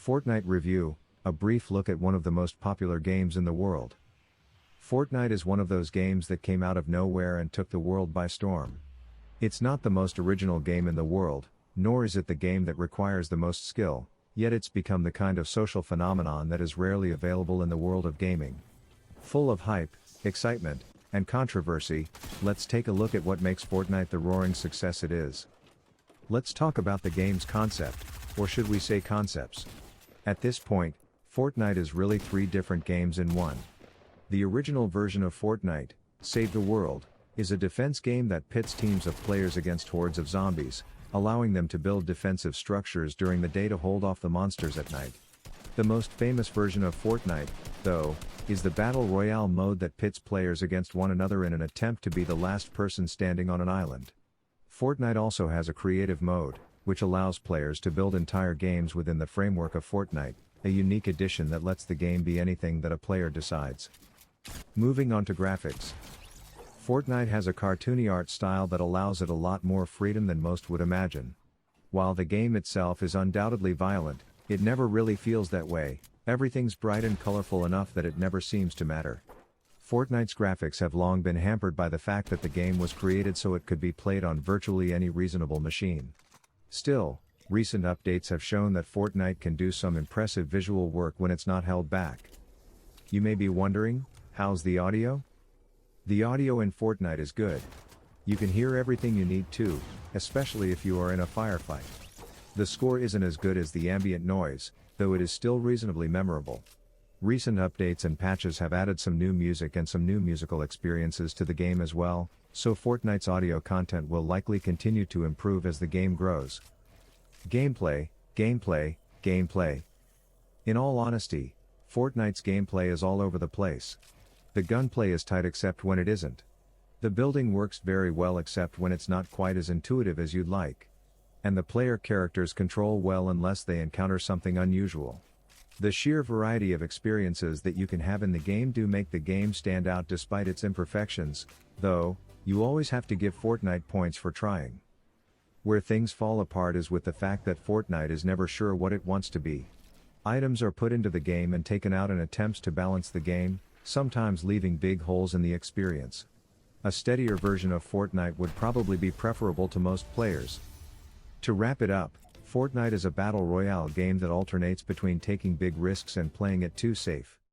Fortnite Review, a brief look at one of the most popular games in the world. Fortnite is one of those games that came out of nowhere and took the world by storm. It's not the most original game in the world, nor is it the game that requires the most skill, yet it's become the kind of social phenomenon that is rarely available in the world of gaming. Full of hype, excitement, and controversy, let's take a look at what makes Fortnite the roaring success it is. Let's talk about the game's concept, or should we say concepts. At this point, Fortnite is really three different games in one. The original version of Fortnite, Save the World, is a defense game that pits teams of players against hordes of zombies, allowing them to build defensive structures during the day to hold off the monsters at night. The most famous version of Fortnite, though, is the Battle Royale mode that pits players against one another in an attempt to be the last person standing on an island. Fortnite also has a creative mode, which allows players to build entire games within the framework of Fortnite, a unique addition that lets the game be anything that a player decides. Moving on to graphics. Fortnite has a cartoony art style that allows it a lot more freedom than most would imagine. While the game itself is undoubtedly violent, it never really feels that way. Everything's bright and colorful enough that it never seems to matter. Fortnite's graphics have long been hampered by the fact that the game was created so it could be played on virtually any reasonable machine. Still, recent updates have shown that Fortnite can do some impressive visual work when it's not held back. You may be wondering, how's the audio? The audio in Fortnite is good. You can hear everything you need to, especially if you are in a firefight. The score isn't as good as the ambient noise, though it is still reasonably memorable. Recent updates and patches have added some new music and some new musical experiences to the game as well, so Fortnite's audio content will likely continue to improve as the game grows. Gameplay, gameplay, gameplay. In all honesty, Fortnite's gameplay is all over the place. The gunplay is tight except when it isn't. The building works very well except when it's not quite as intuitive as you'd like. And the player characters control well unless they encounter something unusual. The sheer variety of experiences that you can have in the game do make the game stand out despite its imperfections, though, you always have to give Fortnite points for trying. Where things fall apart is with the fact that Fortnite is never sure what it wants to be. Items are put into the game and taken out in attempts to balance the game, sometimes leaving big holes in the experience. A steadier version of Fortnite would probably be preferable to most players. To wrap it up, Fortnite is a battle royale game that alternates between taking big risks and playing it too safe.